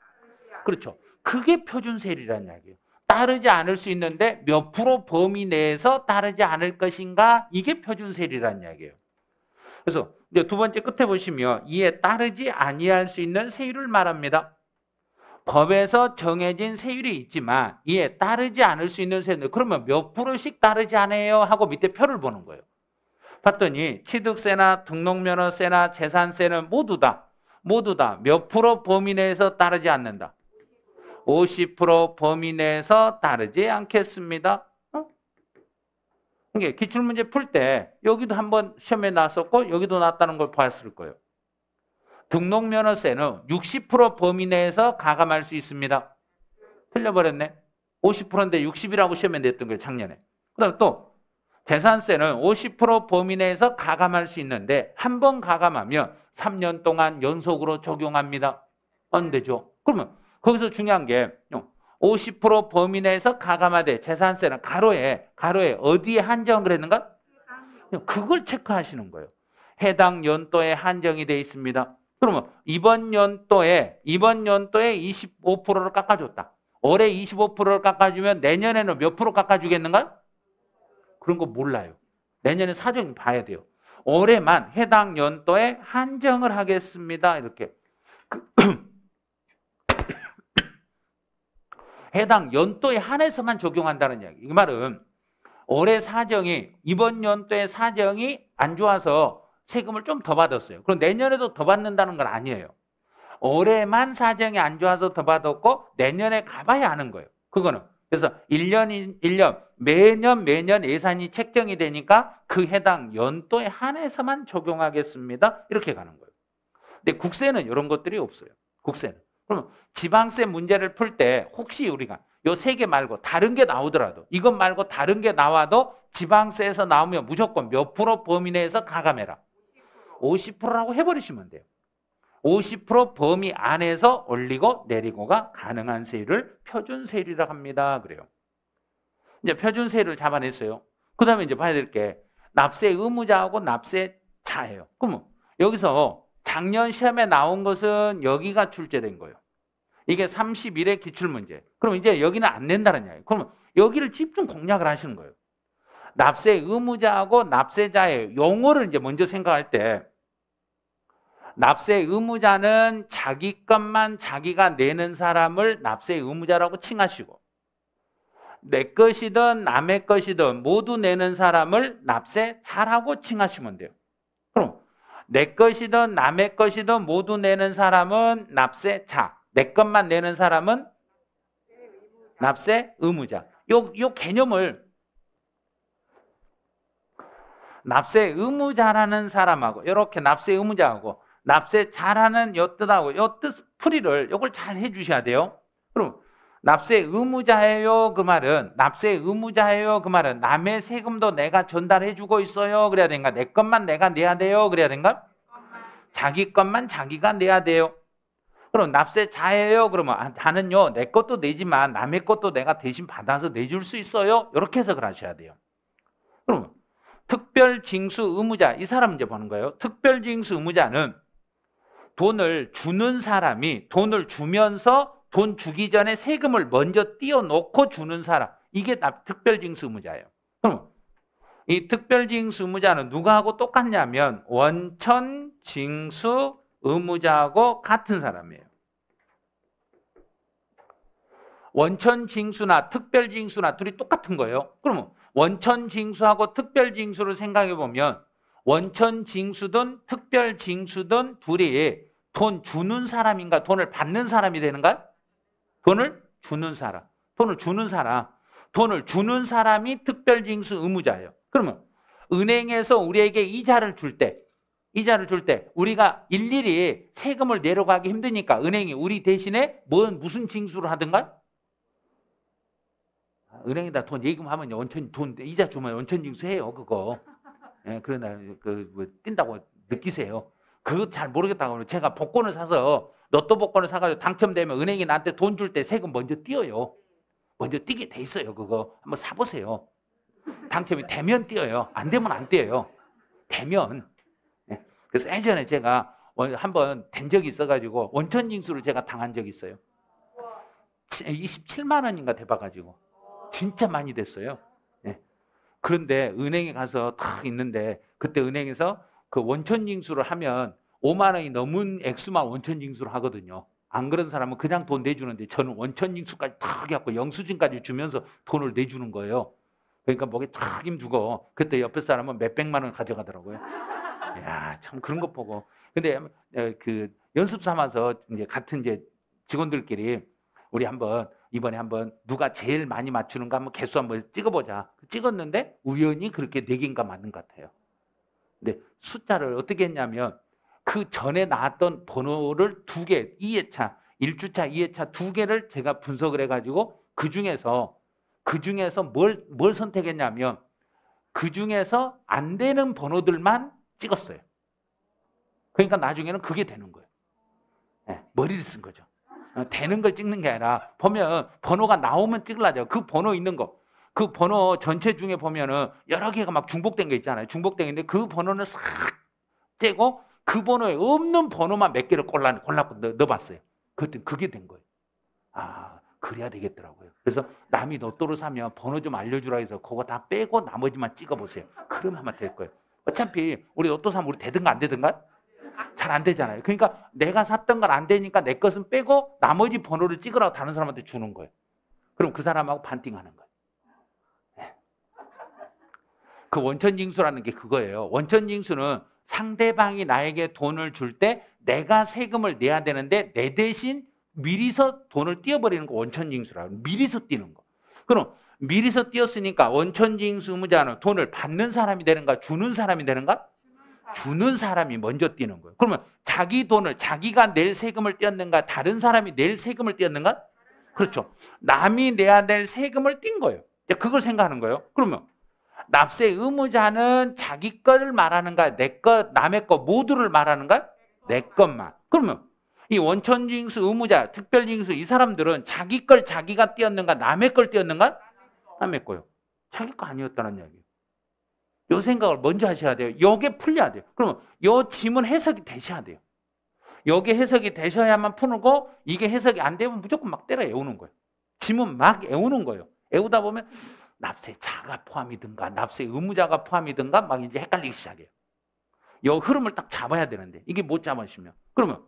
Speaker 1: 그렇죠. 그게 표준 세율이라는 이야기예요. 따르지 않을 수 있는데 몇 프로 범위 내에서 따르지 않을 것인가? 이게 표준 세율이라는 이야기예요. 그래서 이제 두 번째 끝에 보시면 이에 따르지 아니할 수 있는 세율을 말합니다. 법에서 정해진 세율이 있지만 이에 따르지 않을 수 있는 세율. 그러면 몇 프로씩 따르지 않아요? 하고 밑에 표를 보는 거예요. 봤더니 취득세나 등록면허세나 재산세는 모두 다 몇 프로 범위 내에서 따르지 않는다. 50% 범위 내에서 따르지 않겠습니다. 이게 기출문제 풀 때 여기도 한번 시험에 나왔었고 여기도 나왔다는 걸 봤을 거예요. 등록면허세는 60% 범위 내에서 가감할 수 있습니다. 틀려버렸네. 50%인데 60이라고 시험에 냈던 거예요. 작년에. 그 다음 또 재산세는 50% 범위 내에서 가감할 수 있는데 한 번 가감하면 3년 동안 연속으로 적용합니다. 안 되죠. 그러면 거기서 중요한 게 50% 범위 내에서 가감하되 재산세는 가로에 어디에 한정을 했는가? 그걸 체크하시는 거예요. 해당 연도에 한정이 되어 있습니다. 그러면 이번 연도에 25%를 깎아줬다. 올해 25%를 깎아주면 내년에는 몇 프로 깎아주겠는가? 그런 거 몰라요. 내년에 사정 봐야 돼요. 올해만 해당 연도에 한정을 하겠습니다. 이렇게. 해당 연도에 한해서만 적용한다는 이야기. 이 말은 올해 사정이 이번 연도에 사정이 안 좋아서 세금을 좀 더 받았어요. 그럼 내년에도 더 받는다는 건 아니에요. 올해만 사정이 안 좋아서 더 받았고 내년에 가봐야 하는 거예요. 그거는. 그래서 1년 매년 예산이 책정이 되니까 그 해당 연도에 한해서만 적용하겠습니다. 이렇게 가는 거예요. 근데 국세는 이런 것들이 없어요. 국세는. 그럼 지방세 문제를 풀 때 혹시 우리가 요 세 개 말고 다른 게 나오더라도 이것 말고 다른 게 나와도 지방세에서 나오면 무조건 몇 프로 범위 내에서 가감해라. 50%라고 해버리시면 돼요. 50% 범위 안에서 올리고 내리고가 가능한 세율을 표준 세율이라고 합니다. 그래요. 이제 표준 세율을 잡아냈어요. 그 다음에 이제 봐야 될 게 납세 의무자하고 납세자예요. 그러면 여기서 작년 시험에 나온 것은 여기가 출제된 거예요. 이게 31회 기출문제. 그럼 이제 여기는 안 낸다는 이야기예요. 그러면 여기를 집중 공략을 하시는 거예요. 납세 의무자하고 납세자의 용어를 이제 먼저 생각할 때 납세 의무자는 자기 것만 자기가 내는 사람을 납세 의무자라고 칭하시고 내 것이든 남의 것이든 모두 내는 사람을 납세자라고 칭하시면 돼요. 그럼 내 것이든 남의 것이든 모두 내는 사람은 납세자. 내 것만 내는 사람은 납세 의무자. 요 개념을 납세 의무자라는 사람하고 이렇게 납세 의무자하고 납세자라는 요 뜻하고 요 뜻 풀이를 요걸 잘 해주셔야 돼요. 그럼 납세 의무자예요 그 말은 납세 의무자예요 그 말은 남의 세금도 내가 전달해주고 있어요 그래야 된가? 내 것만 내가 내야 돼요 그래야 된가? 자기 것만 자기가 내야 돼요. 그럼 납세자예요 그러면 나는요 내 것도 내지만 남의 것도 내가 대신 받아서 내줄 수 있어요. 이렇게 해석을 하셔야 돼요. 그럼 특별징수 의무자 이 사람 이제 보는 거예요. 특별징수 의무자는 돈을 주는 사람이 돈을 주면서 돈 주기 전에 세금을 먼저 띄워놓고 주는 사람 이게 특별징수 의무자예요. 그럼 이 특별징수 의무자는 누구하고 똑같냐면 원천징수 의무자하고 같은 사람이에요. 원천징수나 특별징수나 둘이 똑같은 거예요. 그러면 원천징수하고 특별징수를 생각해 보면 원천징수든 특별징수든 둘이 돈 주는 사람인가 돈을 받는 사람이 되는가? 돈을 주는 사람. 돈을 주는 사람이 특별징수 의무자예요. 그러면 은행에서 우리에게 이자를 줄 때 우리가 일일이 세금을 내려가기 힘드니까 은행이 우리 대신에 무슨 징수를 하든가? 은행에다 돈 예금하면 돈 이자 주면 원천징수해요 그거. 예, 그러나 뭐 뛴다고 느끼세요. 그거 잘 모르겠다고 하면 제가 복권을 사서 로또 복권을 사가지고 당첨되면 은행이 나한테 돈 줄 때 세금 먼저 띄어요. 먼저 띄게 돼 있어요 그거. 한번 사보세요. 당첨이 되면 띄어요. 안 되면 안 띄어요. 되면. 예. 그래서 예전에 제가 한번 된 적이 있어가지고 원천징수를 제가 당한 적이 있어요. 27만 원인가 돼봐가지고 진짜 많이 됐어요. 예. 그런데 은행에 가서 딱 있는데 그때 은행에서 그 원천징수를 하면 5만 원이 넘은 액수만 원천징수를 하거든요. 안 그런 사람은 그냥 돈 내주는데 저는 원천징수까지 탁 해갖고 영수증까지 주면서 돈을 내주는 거예요. 그러니까 목에 탁 힘주고 그때 옆에 사람은 몇백만 원 가져가더라고요. 야, 참 그런 거 보고. 근데 그 연습 삼아서 이제 같은 이제 직원들끼리 우리 이번에 한번 누가 제일 많이 맞추는가 한번 개수 한번 찍어보자. 찍었는데 우연히 그렇게 4개인가 맞는 것 같아요. 근데 숫자를 어떻게 했냐면 그 전에 나왔던 번호를 2개, 2회차, 1주차, 2회차 2개를 제가 분석을 해가지고 그 중에서 뭘 선택했냐면 그 중에서 안 되는 번호들만 찍었어요. 그러니까 나중에는 그게 되는 거예요. 네, 머리를 쓴 거죠. 되는 걸 찍는 게 아니라 보면 번호가 나오면 찍으려죠. 그 번호 있는 거. 그 번호 전체 중에 보면은 여러 개가 막 중복된 거 있잖아요. 중복된 게 있는데 그 번호는 싹 떼고 그 번호에 없는 번호만 몇 개를 골라서 넣어봤어요. 그때 그게 된 거예요. 아, 그래야 되겠더라고요. 그래서 남이 로또를 사면 번호 좀 알려주라 해서 그거 다 빼고 나머지만 찍어보세요. 그러면 될 거예요. 어차피 우리 로또 사면 우리 되든가 안 되든가 잘 안 되잖아요. 그러니까 내가 샀던 건 안 되니까 내 것은 빼고 나머지 번호를 찍으라고 다른 사람한테 주는 거예요. 그럼 그 사람하고 반띵하는 거예요. 네. 그 원천징수라는 게 그거예요. 원천징수는 상대방이 나에게 돈을 줄 때 내가 세금을 내야 되는데 내 대신 미리서 돈을 띄어버리는 거 원천징수라고. 미리서 띄는 거. 그럼 미리서 띄었으니까 원천징수 의무자는 돈을 받는 사람이 되는가 주는 사람이 되는가? 주는 사람이 먼저 띄는 거예요. 그러면 자기 돈을 자기가 낼 세금을 띄었는가 다른 사람이 낼 세금을 띄었는가? 그렇죠. 남이 내야 될 세금을 띈 거예요. 그걸 생각하는 거예요. 그러면 납세 의무자는 자기 거를 말하는가 내 것, 남의 거 모두를 말하는가? 내 것만. 그러면 이 원천징수 의무자, 특별징수 이 사람들은 자기 걸 자기가 띄었는가 남의 걸 띄었는가? 남의 거요. 자기 거 아니었다는 이야기예요. 요 생각을 먼저 하셔야 돼요. 요게 풀려야 돼요. 그러면 요 지문 해석이 되셔야 돼요. 요게 해석이 되셔야만 푸는거 이게 해석이 안 되면 무조건 막 때려 애우는 거예요. 지문 막 애우는 거예요. 애우다 보면 납세자가 포함이든가 납세 의무자가 포함이든가 막 이제 헷갈리기 시작해요. 요 흐름을 딱 잡아야 되는데 이게 못 잡으시면 그러면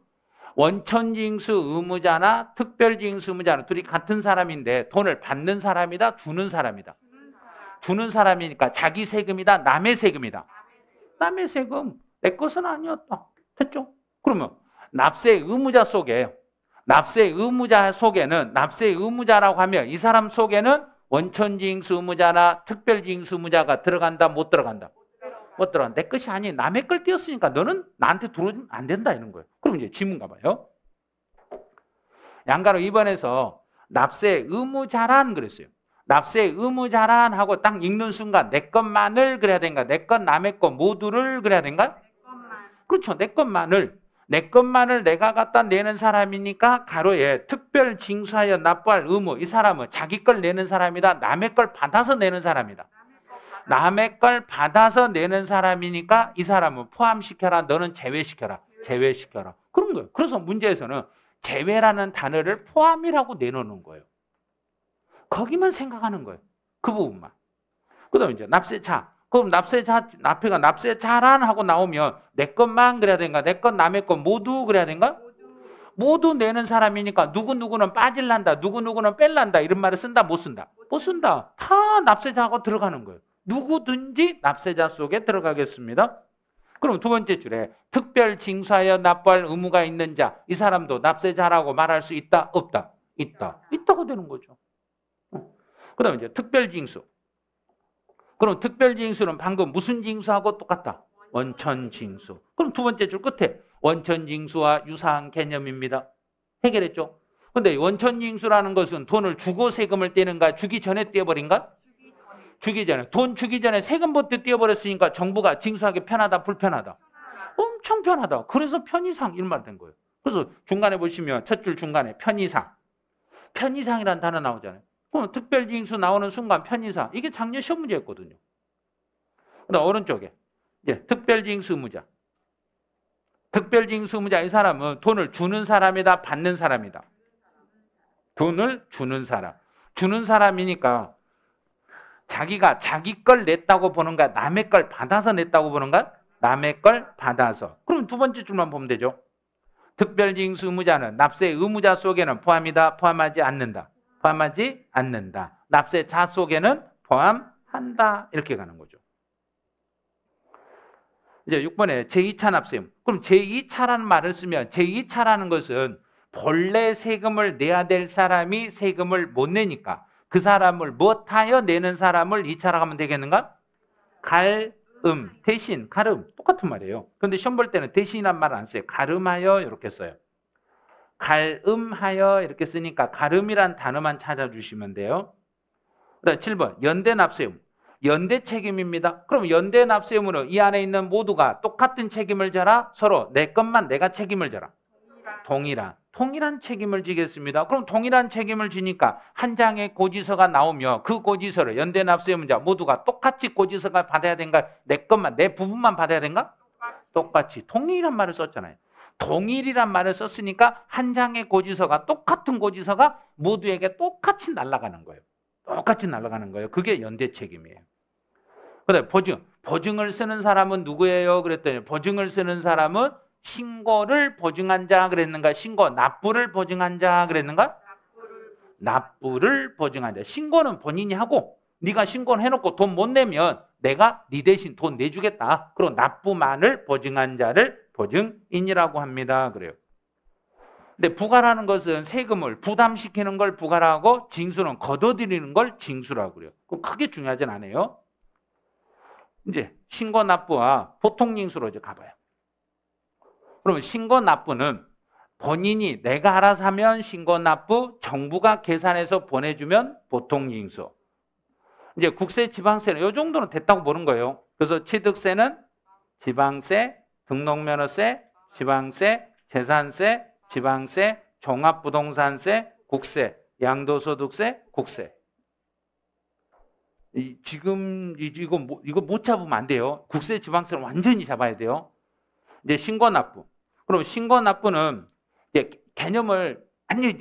Speaker 1: 원천징수 의무자나 특별징수 의무자는 둘이 같은 사람인데 돈을 받는 사람이다 주는 사람이다. 주는 사람이니까 자기 세금이다 남의 세금이다. 남의 세금 내 것은 아니었다. 됐죠? 그러면 납세 의무자 속에 납세 의무자 속에는 납세 의무자라고 하면 이 사람 속에는 원천징수 의무자나 특별징수 의무자가 들어간다 못 들어간다? 못 들어간다. 내 것이 아닌 남의 걸 띄었으니까 너는 나한테 들어오면 안 된다 이런 거예요. 그럼 이제 지문 가봐요. 양가로 2번에서 납세 의무자란 그랬어요. 납세 의무자란 하고 딱 읽는 순간 내 것만을 그래야 된가? 내 것 남의 것 모두를 그래야 된가? 그렇죠. 내 것만을 내가 갖다 내는 사람이니까 가로에 특별 징수하여 납부할 의무 이 사람은 자기 걸 내는 사람이다. 남의 걸 받아서 내는 사람이다. 남의 걸 받아서 내는 사람이니까 이 사람은 포함시켜라. 너는 제외시켜라. 제외시켜라. 그런 거예요. 그래서 문제에서는 제외라는 단어를 포함이라고 내놓는 거예요. 거기만 생각하는 거예요. 그 부분만. 그 다음에 이제 납세자. 그럼 앞에가 납세자란 하고 나오면 내 것만 그래야 된가? 내 것 남의 것 모두 그래야 된가? 모두 내는 사람이니까 누구누구는 빠질란다. 누구누구는 뺄란다. 이런 말을 쓴다 못 쓴다? 못 쓴다. 다 납세자하고 들어가는 거예요. 누구든지 납세자 속에 들어가겠습니다. 그럼 두 번째 줄에 특별 징수하여 납부할 의무가 있는 자. 이 사람도 납세자라고 말할 수 있다? 없다? 있다. 있다고 되는 거죠. 그 다음에 이제 특별징수. 그럼 특별징수는 방금 무슨 징수하고 똑같다? 원천징수. 그럼 두 번째 줄 끝에 원천징수와 유사한 개념입니다. 해결했죠? 근데 원천징수라는 것은 돈을 주고 세금을 떼는가? 주기 전에 떼어버린가? 주기 전에. 돈 주기 전에 세금부터 떼어버렸으니까 정부가 징수하기 편하다? 불편하다? 엄청 편하다. 그래서 편의상 일말된 거예요. 그래서 중간에 보시면 첫 줄 중간에 편의상. 편의상이라는 단어 나오잖아요. 그럼 특별징수 나오는 순간 편의사. 이게 작년 시험 문제였거든요. 그다음 오른쪽에 이제 특별징수무자. 특별징수무자 이 사람은 돈을 주는 사람이다, 받는 사람이다. 돈을 주는 사람. 주는 사람이니까 자기가 자기 걸 냈다고 보는가, 남의 걸 받아서 냈다고 보는가? 남의 걸 받아서. 그럼 두 번째 줄만 보면 되죠. 특별징수 의무자는 납세 의무자 속에는 포함이다, 포함하지 않는다. 포함하지 않는다. 납세자 속에는 포함한다. 이렇게 가는 거죠. 이제 6번에 제2차 납세 의무. 그럼 제2차라는 말을 쓰면 제2차라는 것은 본래 세금을 내야 될 사람이 세금을 못 내니까 그 사람을 못하여 내는 사람을 2차라고 하면 되겠는가? 대신, 가름. 똑같은 말이에요. 그런데 시험 볼 때는 대신이란 말 안 써요. 가름하여 이렇게 써요. 가름하여 이렇게 쓰니까 가름이란 단어만 찾아주시면 돼요. 그다음 7번 연대 납세 의무. 연대 책임입니다. 그럼 연대 납세 의무는 이 안에 있는 모두가 똑같은 책임을 져라? 서로 내 것만 내가 책임을 져라? 동일한 책임을 지겠습니다. 그럼 동일한 책임을 지니까 한 장의 고지서가 나오면 그 고지서를 연대 납세 의무자 모두가 똑같이 고지서가 받아야 된가? 내 것만, 내 부분만 받아야 된가? 똑같이. 동일한 말을 썼잖아요. 동일이란 말을 썼으니까 한 장의 고지서가 똑같은 고지서가 모두에게 똑같이 날아가는 거예요. 똑같이 날아가는 거예요. 그게 연대 책임이에요. 그다음에 보증을 쓰는 사람은 누구예요? 그랬더니 보증을 쓰는 사람은 신고를 보증한 자 그랬는가? 신고 납부를 보증한 자 그랬는가? 납부를 보증한 자. 신고는 본인이 하고 네가 신고를 해놓고 돈 못 내면 내가 네 대신 돈 내주겠다. 그리고 납부만을 보증한 자를 보증인이라고 합니다. 그래요. 근데 부가라는 것은 세금을 부담시키는 걸 부가라고 징수는 걷어들이는 걸 징수라고 그래요. 크게 중요하진 않아요. 이제 신고 납부와 보통 징수로 이제 가봐요. 그러면 신고 납부는 본인이 내가 알아서 하면 신고 납부, 정부가 계산해서 보내주면 보통 징수. 이제 국세, 지방세는 이 정도는 됐다고 보는 거예요. 그래서 취득세는 지방세, 등록면허세, 지방세, 재산세, 지방세, 종합부동산세, 국세, 양도소득세, 국세. 지금 이거 못 잡으면 안 돼요. 국세, 지방세는 완전히 잡아야 돼요. 이제 신고 납부. 그럼 신고 납부는 이제 개념을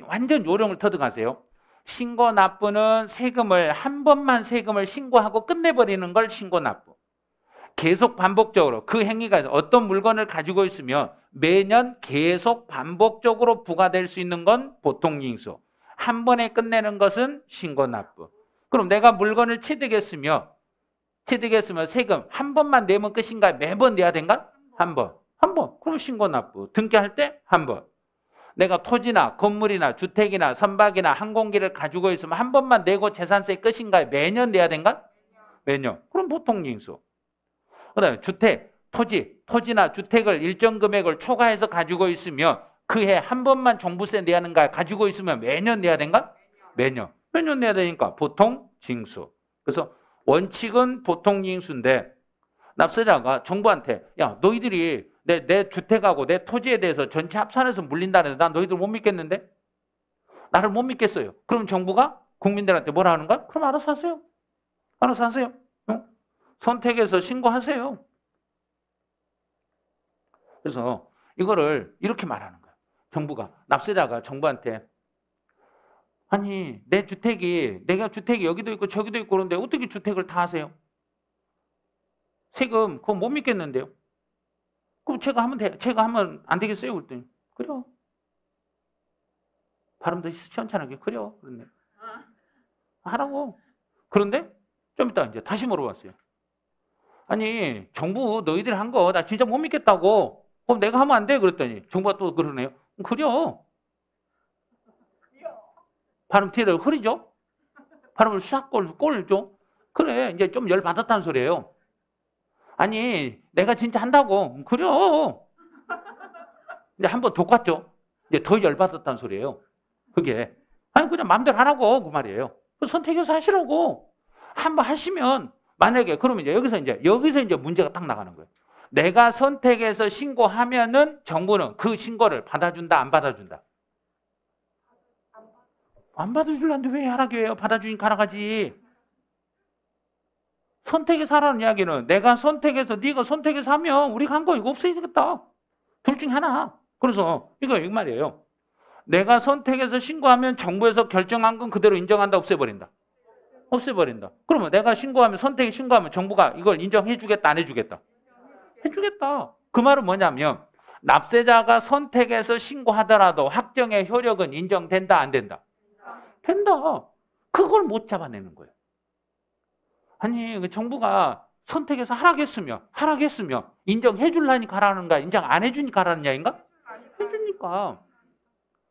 Speaker 1: 완전 요령을 터득하세요. 신고 납부는 세금을 한 번만 세금을 신고하고 끝내버리는 걸 신고 납부. 계속 반복적으로 그 행위가 어떤 물건을 가지고 있으면 매년 계속 반복적으로 부과될 수 있는 건 보통징수. 한 번에 끝내는 것은 신고 납부. 그럼 내가 물건을 취득했으면 세금 한 번만 내면 끝인가? 매번 내야 된가? 한 번. 그럼 신고 납부. 등기할 때 한 번. 내가 토지나 건물이나 주택이나 선박이나 항공기를 가지고 있으면 한 번만 내고 재산세 끝인가요? 매년 내야 된가? 매년. 그럼 보통징수. 그다음에 주택, 토지나 주택을 일정 금액을 초과해서 가지고 있으면 그해 한 번만 종부세 내야 하는가? 가지고 있으면 매년 내야 된가? 매년 내야 되니까 보통징수. 그래서 원칙은 보통징수인데 납세자가 정부한테 야 너희들이 내 주택하고 내 토지에 대해서 전체 합산해서 물린다는데 난 너희들 못 믿겠는데? 나를 못 믿겠어요. 그럼 정부가 국민들한테 뭐라 하는가? 그럼 알아서 하세요. 알아서 하세요. 어? 선택해서 신고하세요. 그래서 이거를 이렇게 말하는 거예요. 납세자가 정부한테 아니 내가 주택이 여기도 있고 저기도 있고 그런데 어떻게 주택을 다 하세요? 세금 그거 못 믿겠는데요. 그럼 제가 하면 안 되겠어요? 그랬더니 그래요. 발음도 시원찮게 그래요. 그런데 하라고. 그런데 좀 이따 이제 다시 물어봤어요. 아니 정부 너희들 한 거 나 진짜 못 믿겠다고. 그럼 내가 하면 안 돼? 그랬더니 정부가 또 그러네요. 그래요. 발음 뒤를 흐리죠? 발음을 싹 꼴죠? 그래 이제 좀 열 받았다는 소리예요. 아니 내가 진짜 한다고. 그래요. 이제 한번 더 꿨죠. 이제 더 열 받았다는 소리예요. 그게 아니 그냥 마음대로 하라고 그 말이에요. 선택해서 하시라고. 한번 하시면 만약에 그러면 이제 여기서 이제 문제가 딱 나가는 거예요. 내가 선택해서 신고하면은 정부는 그 신고를 받아준다 안 받아준다? 안 받아줄란데 왜 하라고 해요? 받아주니까 하라가지. 선택해서 하라는 이야기는 내가 선택해서 네가 선택해서 하면 우리가 한 거 이거 없어지겠다. 둘 중에 하나. 그래서 이거 이 말이에요. 내가 선택해서 신고하면 정부에서 결정한 건 그대로 인정한다, 없애버린다. 없애버린다. 그러면 내가 신고하면 선택에 신고하면 정부가 이걸 인정해 주겠다, 안 해주겠다? 해주겠다. 그 말은 뭐냐면 납세자가 선택해서 신고하더라도 확정의 효력은 인정된다, 안 된다? 된다. 그걸 못 잡아내는 거예요. 아니 정부가 선택해서 하라겠으며 인정해 줄라니까 하라는 거야? 인정 안 해주니까 하라는 이야기인가?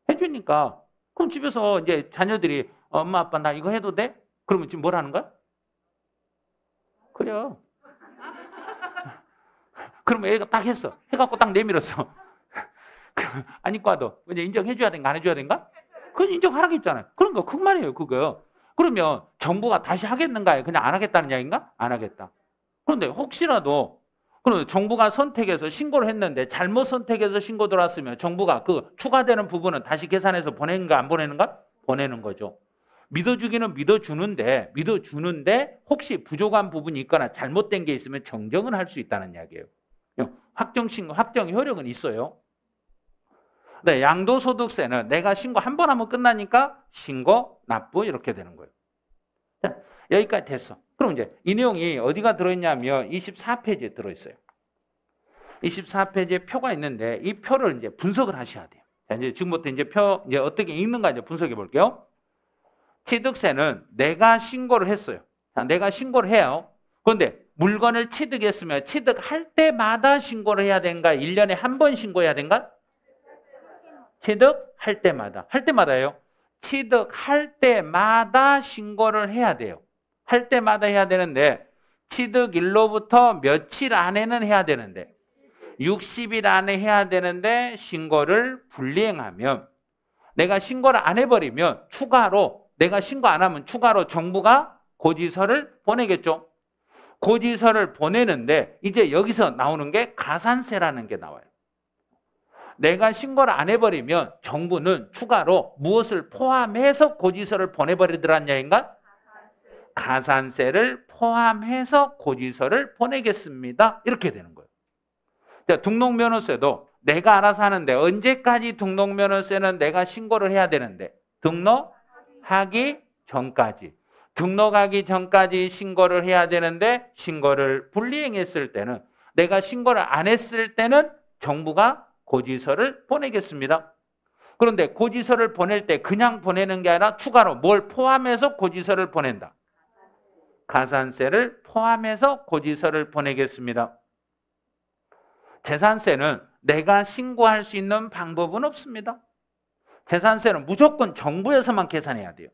Speaker 1: 해주니까. 그럼 집에서 이제 자녀들이 엄마 아빠 나 이거 해도 돼? 그러면 지금 뭘 하는 거야? 그래요. 그러면 애가 딱 했어. 해갖고 딱 내밀었어. 안 입고 와도 이제 인정해줘야 된가 안 해줘야 된가? 그건 인정하라고 했잖아요. 그런 거 그 말이에요. 그거. 그러면 정부가 다시 하겠는가요? 그냥 안 하겠다는 이야기인가? 안 하겠다. 그런데 혹시라도 그럼 정부가 선택해서 신고를 했는데 잘못 선택해서 신고 들어왔으면 정부가 그 추가되는 부분은 다시 계산해서 보내는가 안 보내는가? 보내는 거죠. 믿어주기는 믿어주는데 혹시 부족한 부분이 있거나 잘못된 게 있으면 정정은 할 수 있다는 이야기예요. 확정 효력은 있어요. 네, 양도소득세는 내가 신고 한 번 하면 끝나니까 신고, 납부 이렇게 되는 거예요. 자, 여기까지 됐어. 그럼 이제 이 내용이 어디가 들어있냐면 24페이지에 들어있어요. 24페이지에 표가 있는데 이 표를 이제 분석을 하셔야 돼요. 자, 이제 지금부터 이제 표 이제 어떻게 읽는가 이제 분석해 볼게요. 취득세는 내가 신고를 했어요. 자, 내가 신고를 해요. 그런데 물건을 취득했으면 취득할 때마다 신고를 해야 되는가? 1년에 한 번 신고해야 되는가? 취득할 때마다. 할 때마다예요. 취득할 때마다 신고를 해야 돼요. 할 때마다 해야 되는데 취득일로부터 며칠 안에는 해야 되는데 60일 안에 해야 되는데 신고를 불이행하면 내가 신고를 안 해버리면 추가로 내가 신고 안 하면 추가로 정부가 고지서를 보내겠죠. 고지서를 보내는데 이제 여기서 나오는 게 가산세라는 게 나와요. 내가 신고를 안 해버리면 정부는 추가로 무엇을 포함해서 고지서를 보내버리더란 얘기인가? 가산세를 포함해서 고지서를 보내겠습니다. 이렇게 되는 거예요. 자, 등록면허세도 내가 알아서 하는데 언제까지 등록면허세는 내가 신고를 해야 되는데 등록하기 전까지. 등록하기 전까지 신고를 해야 되는데 신고를 불이행했을 때는 내가 신고를 안 했을 때는 정부가 고지서를 보내겠습니다. 그런데 고지서를 보낼 때 그냥 보내는 게 아니라 추가로 뭘 포함해서 고지서를 보낸다. 가산세를 포함해서 고지서를 보내겠습니다. 재산세는 내가 신고할 수 있는 방법은 없습니다. 재산세는 무조건 정부에서만 계산해야 돼요.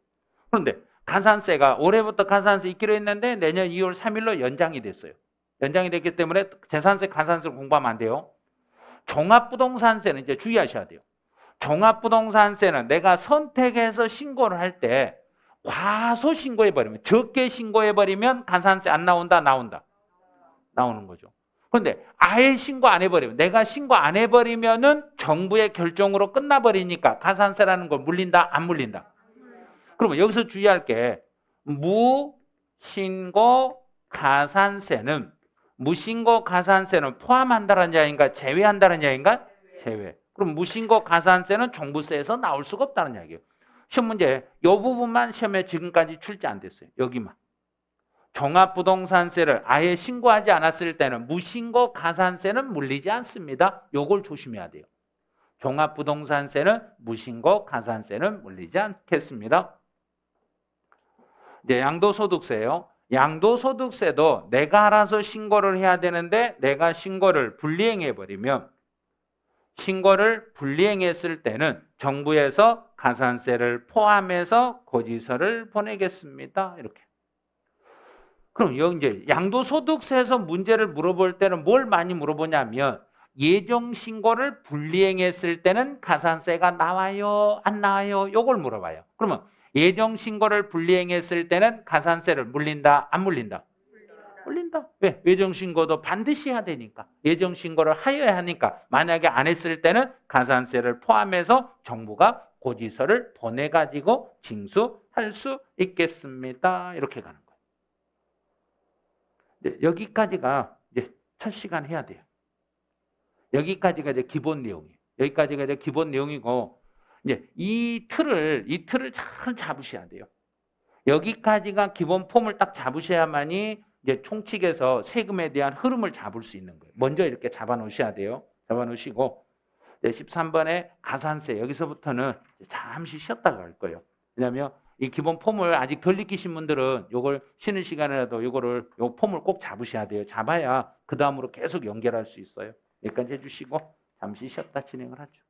Speaker 1: 그런데 가산세가 올해부터 가산세 있기로 했는데 내년 2월 3일로 연장이 됐어요. 연장이 됐기 때문에 재산세, 가산세를 공부하면 안 돼요. 종합부동산세는 이제 주의하셔야 돼요. 종합부동산세는 내가 선택해서 신고를 할 때 과소 신고해버리면 적게 신고해버리면 가산세 안 나온다? 나온다? 나오는 거죠. 그런데 아예 신고 안 해버리면 내가 신고 안 해버리면은 정부의 결정으로 끝나버리니까 가산세라는 걸 물린다? 안 물린다? 그러면 여기서 주의할 게 무신고 가산세는 무신고 가산세는 포함한다는 이야기인가? 제외한다는 이야기인가? 제외. 그럼 무신고 가산세는 종부세에서 나올 수가 없다는 이야기예요. 시험 문제 이 부분만 시험에 지금까지 출제 안 됐어요. 여기만. 종합부동산세를 아예 신고하지 않았을 때는 무신고 가산세는 물리지 않습니다. 요걸 조심해야 돼요. 종합부동산세는 무신고 가산세는 물리지 않겠습니다. 이제 양도소득세예요. 양도소득세도 내가 알아서 신고를 해야 되는데 내가 신고를 불이행해버리면 신고를 불이행했을 때는 정부에서 가산세를 포함해서 고지서를 보내겠습니다. 이렇게. 그럼 여기 이제 양도소득세에서 문제를 물어볼 때는 뭘 많이 물어보냐면 예정신고를 불이행했을 때는 가산세가 나와요? 안 나와요? 요걸 물어봐요. 그러면 예정신고를 불이행했을 때는 가산세를 물린다? 안 물린다? 물린다. 왜? 예정신고도 반드시 해야 되니까. 예정신고를 하여야 하니까 만약에 안 했을 때는 가산세를 포함해서 정부가 고지서를 보내가지고 징수할 수 있겠습니다. 이렇게 가는 거예요. 이제 여기까지가 이제 첫 시간 해야 돼요. 여기까지가 이제 기본 내용이에요. 여기까지가 이제 기본 내용이고, 이제 이 틀을 잘 잡으셔야 돼요. 여기까지가 기본 폼을 딱 잡으셔야만이 이제 총칙에서 세금에 대한 흐름을 잡을 수 있는 거예요. 먼저 이렇게 잡아 놓으셔야 돼요. 잡아 놓으시고, 13번에 가산세, 여기서부터는 잠시 쉬었다가 갈 거예요. 왜냐하면 이 기본 폼을 아직 덜 익히신 분들은 요걸 쉬는 시간이라도 요 폼을 꼭 잡으셔야 돼요. 잡아야 그 다음으로 계속 연결할 수 있어요. 여기까지 해주시고 잠시 쉬었다 진행을 하죠.